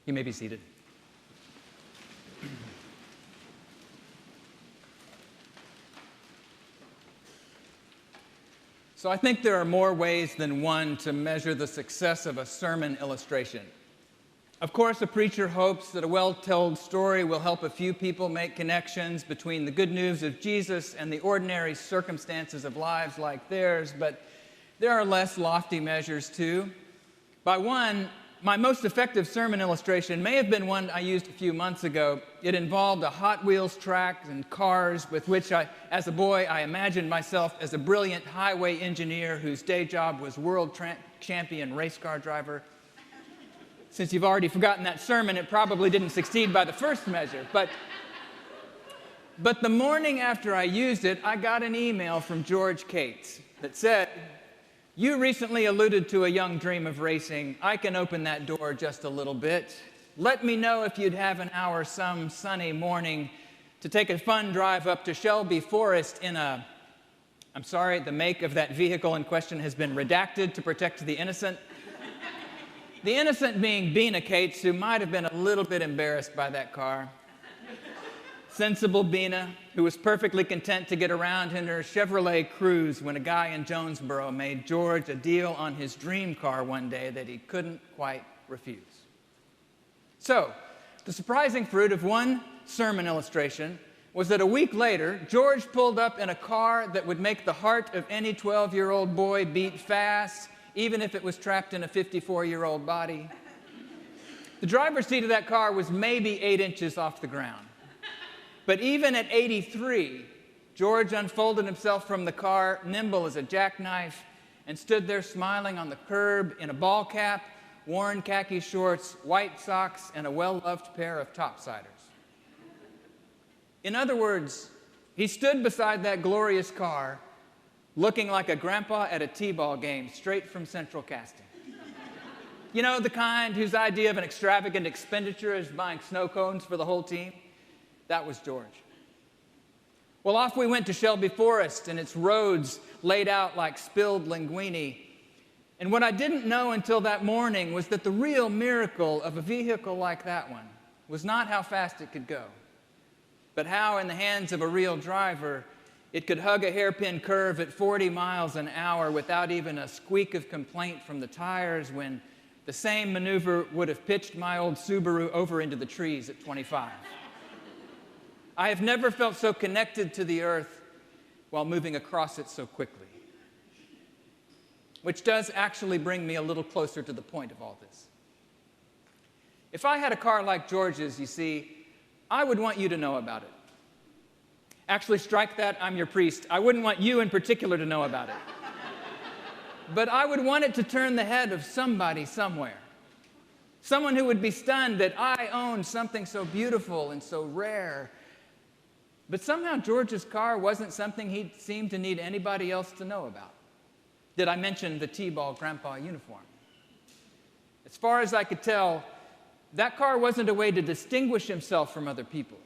You may be seated. So I think there are more ways than one to measure the success of a sermon illustration. Of course, a preacher hopes that a well-told story will help a few people make connections between the good news of Jesus and the ordinary circumstances of lives like theirs, but there are less lofty measures too. My most effective sermon illustration may have been one I used a few months ago. It involved a Hot Wheels track and cars with which as a boy, I imagined myself as a brilliant highway engineer whose day job was world champion race car driver. Since you've already forgotten that sermon, it probably didn't succeed by the first measure. But the morning after I used it, I got an email from George Cates that said, "You recently alluded to a young dream of racing. I can open that door just a little bit. Let me know if you'd have an hour some sunny morning to take a fun drive up to Shelby Forest in a..." I'm sorry, the make of that vehicle in question has been redacted to protect the innocent. The innocent being Bina Cates, who might have been a little bit embarrassed by that car. Sensible Bina, who was perfectly content to get around in her Chevrolet Cruze when a guy in Jonesboro made George a deal on his dream car one day that he couldn't quite refuse. So, the surprising fruit of one sermon illustration was that a week later, George pulled up in a car that would make the heart of any 12-year-old boy beat fast, even if it was trapped in a 54-year-old body. The driver's seat of that car was maybe 8 inches off the ground. But even at 83, George unfolded himself from the car, nimble as a jackknife, and stood there smiling on the curb in a ball cap, worn khaki shorts, white socks, and a well-loved pair of topsiders. In other words, he stood beside that glorious car, looking like a grandpa at a t-ball game straight from Central Casting. You know, the kind whose idea of an extravagant expenditure is buying snow cones for the whole team? That was George. Well, off we went to Shelby Forest and its roads laid out like spilled linguine. And what I didn't know until that morning was that the real miracle of a vehicle like that one was not how fast it could go, but how in the hands of a real driver, it could hug a hairpin curve at 40 miles an hour without even a squeak of complaint from the tires, when the same maneuver would have pitched my old Subaru over into the trees at 25. I have never felt so connected to the earth while moving across it so quickly. Which does actually bring me a little closer to the point of all this. If I had a car like George's, you see, I would want you to know about it. Actually, strike that, I'm your priest. I wouldn't want you in particular to know about it. But I would want it to turn the head of somebody somewhere. Someone who would be stunned that I owned something so beautiful and so rare. But somehow George's car wasn't something he seemed to need anybody else to know about. Did I mention the T-ball grandpa uniform? As far as I could tell, that car wasn't a way to distinguish himself from other people.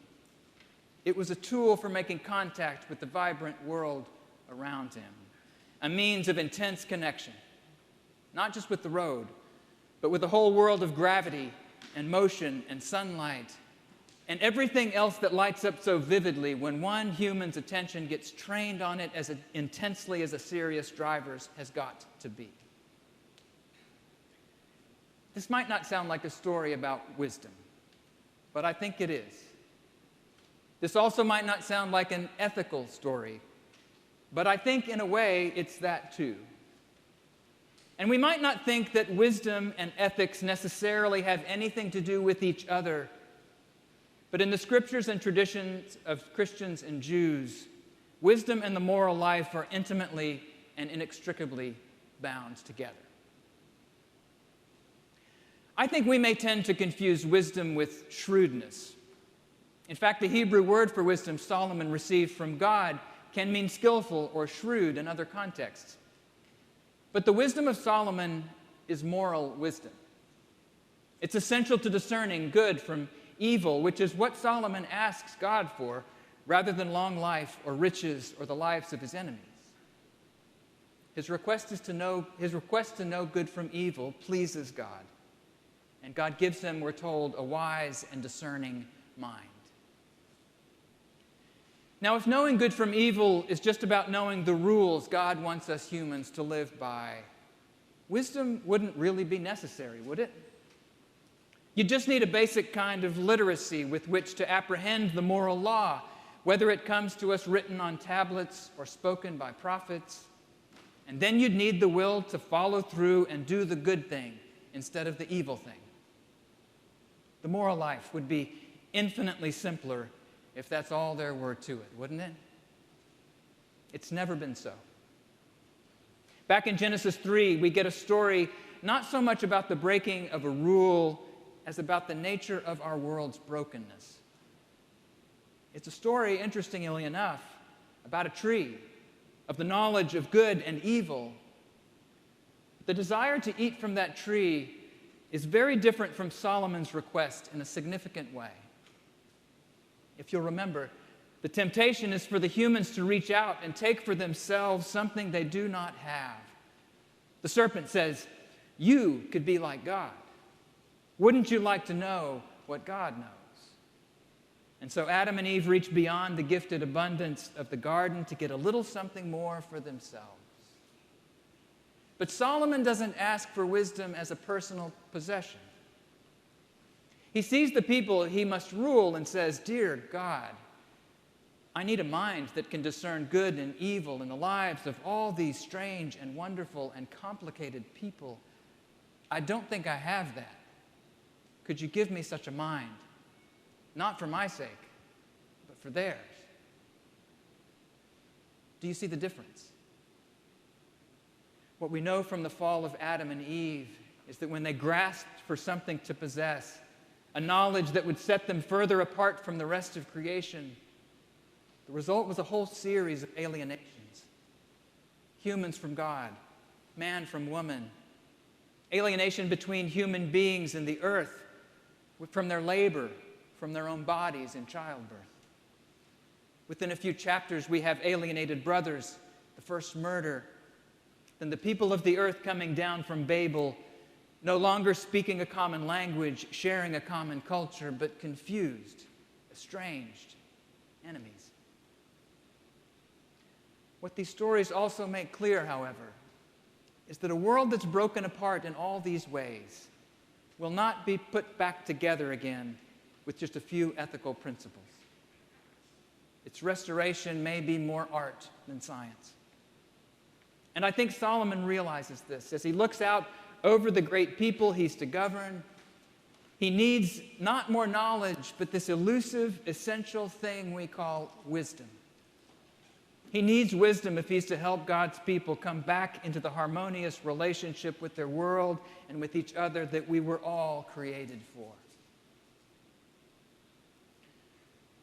It was a tool for making contact with the vibrant world around him, a means of intense connection, not just with the road, but with the whole world of gravity and motion and sunlight and everything else that lights up so vividly when one human's attention gets trained on it as intensely as a serious driver's has got to be. This might not sound like a story about wisdom, but I think it is. This also might not sound like an ethical story, but I think in a way it's that too. And we might not think that wisdom and ethics necessarily have anything to do with each other, but in the scriptures and traditions of Christians and Jews, wisdom and the moral life are intimately and inextricably bound together. I think we may tend to confuse wisdom with shrewdness. In fact, the Hebrew word for wisdom Solomon received from God can mean skillful or shrewd in other contexts. But the wisdom of Solomon is moral wisdom. It's essential to discerning good from evil, which is what Solomon asks God for, rather than long life or riches or the lives of his enemies. His request to know good from evil pleases God, And God gives him, we're told, a wise and discerning mind. Now, if knowing good from evil is just about knowing the rules God wants us humans to live by, wisdom wouldn't really be necessary, would it? You just need a basic kind of literacy with which to apprehend the moral law, whether it comes to us written on tablets or spoken by prophets. And then you'd need the will to follow through and do the good thing instead of the evil thing. The moral life would be infinitely simpler if that's all there were to it, wouldn't it? It's never been so. Back in Genesis 3, we get a story not so much about the breaking of a rule as about the nature of our world's brokenness. It's a story, interestingly enough, about a tree, of the knowledge of good and evil. The desire to eat from that tree is very different from Solomon's request in a significant way. If you'll remember, the temptation is for the humans to reach out and take for themselves something they do not have. The serpent says, "You could be like God. Wouldn't you like to know what God knows?" And so Adam and Eve reach beyond the gifted abundance of the garden to get a little something more for themselves. But Solomon doesn't ask for wisdom as a personal possession. He sees the people he must rule and says, "Dear God, I need a mind that can discern good and evil in the lives of all these strange and wonderful and complicated people. I don't think I have that. Could you give me such a mind? Not for my sake, but for theirs." Do you see the difference? What we know from the fall of Adam and Eve is that when they grasped for something to possess, a knowledge that would set them further apart from the rest of creation, the result was a whole series of alienations. Humans from God, man from woman, alienation between human beings and the earth, from their labor, from their own bodies in childbirth. Within a few chapters, we have alienated brothers, the first murder, then the people of the earth coming down from Babel, no longer speaking a common language, sharing a common culture, but confused, estranged, enemies. What these stories also make clear, however, is that a world that's broken apart in all these ways will not be put back together again with just a few ethical principles. Its restoration may be more art than science. And I think Solomon realizes this. As he looks out over the great people he's to govern, he needs not more knowledge, but this elusive, essential thing we call wisdom. He needs wisdom if he's to help God's people come back into the harmonious relationship with their world and with each other that we were all created for.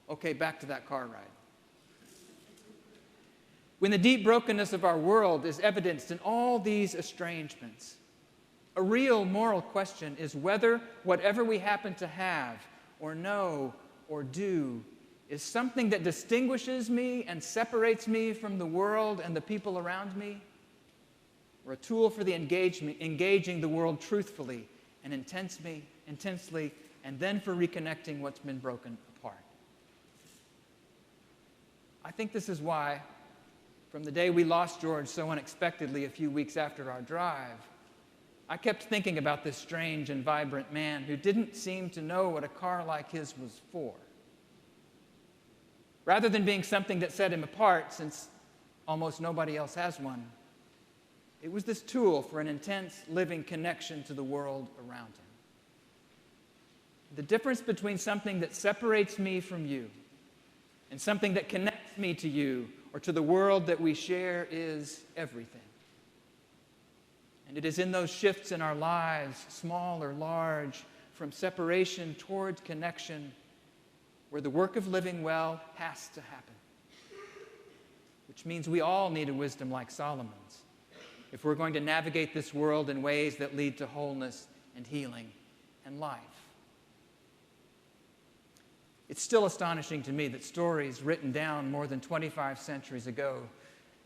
Okay, back to that car ride. When the deep brokenness of our world is evidenced in all these estrangements, a real moral question is whether whatever we happen to have or know or do is something that distinguishes me and separates me from the world and the people around me, or a tool for the engaging the world truthfully and intensely, and then for reconnecting what's been broken apart. I think this is why, from the day we lost George so unexpectedly a few weeks after our drive, I kept thinking about this strange and vibrant man who didn't seem to know what a car like his was for. Rather than being something that set him apart, since almost nobody else has one, it was this tool for an intense, living connection to the world around him. The difference between something that separates me from you and something that connects me to you or to the world that we share is everything. And it is in those shifts in our lives, small or large, from separation toward connection, where the work of living well has to happen. Which means we all need a wisdom like Solomon's if we're going to navigate this world in ways that lead to wholeness and healing and life. It's still astonishing to me that stories written down more than 25 centuries ago,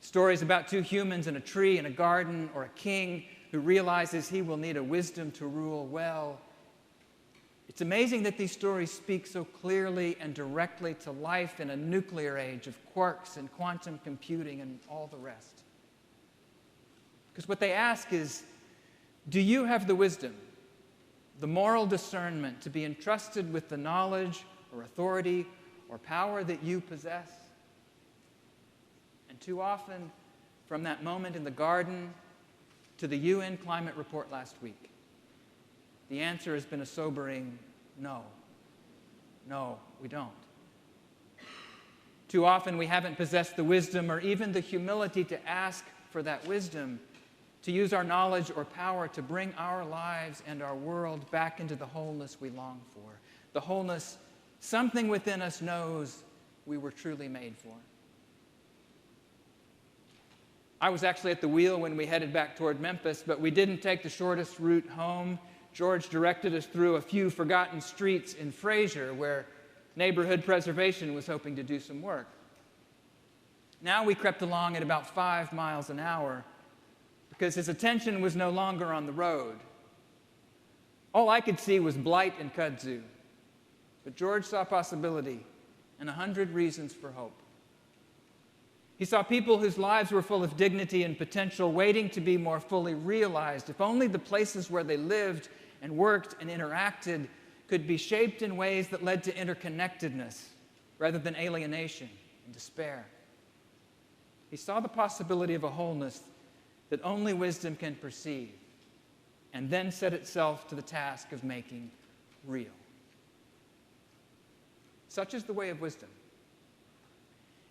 stories about two humans in a tree in a garden or a king who realizes he will need a wisdom to rule well, It's amazing that these stories speak so clearly and directly to life in a nuclear age of quarks and quantum computing and all the rest. Because what they ask is, do you have the wisdom, the moral discernment to be entrusted with the knowledge or authority or power that you possess? And too often, from that moment in the garden to the UN climate report last week, the answer has been a sobering no. No, we don't. Too often we haven't possessed the wisdom or even the humility to ask for that wisdom, to use our knowledge or power to bring our lives and our world back into the wholeness we long for. The wholeness something within us knows we were truly made for. I was actually at the wheel when we headed back toward Memphis, but we didn't take the shortest route home. George directed us through a few forgotten streets in Fraser where neighborhood preservation was hoping to do some work. Now we crept along at about 5 miles an hour because his attention was no longer on the road. All I could see was blight and kudzu. But George saw possibility and 100 reasons for hope. He saw people whose lives were full of dignity and potential waiting to be more fully realized, if only the places where they lived and worked and interacted could be shaped in ways that led to interconnectedness rather than alienation and despair. He saw the possibility of a wholeness that only wisdom can perceive, and then set itself to the task of making real. Such is the way of wisdom.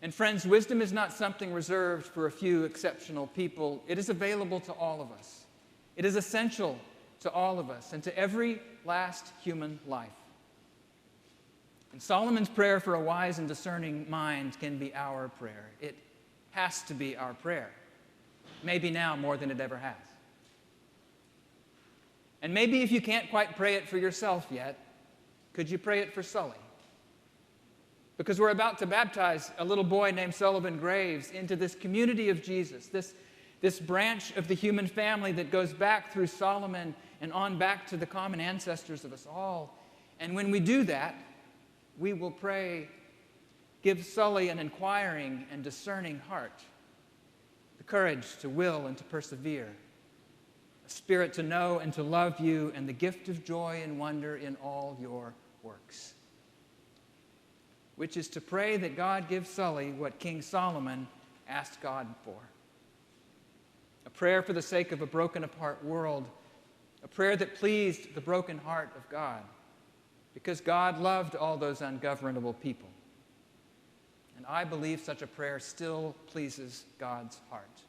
And friends, wisdom is not something reserved for a few exceptional people. It is available to all of us. It is essential to all of us and to every last human life. And Solomon's prayer for a wise and discerning mind can be our prayer. It has to be our prayer. Maybe now more than it ever has. And maybe if you can't quite pray it for yourself yet, could you pray it for Sully? Because we're about to baptize a little boy named Sullivan Graves into this community of Jesus, this branch of the human family that goes back through Solomon and on back to the common ancestors of us all. And when we do that, we will pray, give Sully an inquiring and discerning heart, the courage to will and to persevere, a spirit to know and to love you, and the gift of joy and wonder in all your works. Which is to pray that God gives Sully what King Solomon asked God for. A prayer for the sake of a broken apart world, a prayer that pleased the broken heart of God, because God loved all those ungovernable people. And I believe such a prayer still pleases God's heart,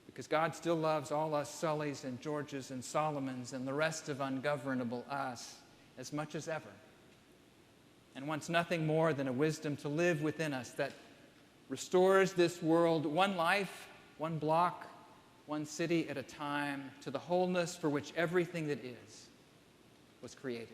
because God still loves all us Sullys and Georges and Solomons and the rest of ungovernable us as much as ever, and wants nothing more than a wisdom to live within us that restores this world one life, one block, one city at a time, to the wholeness for which everything that is was created.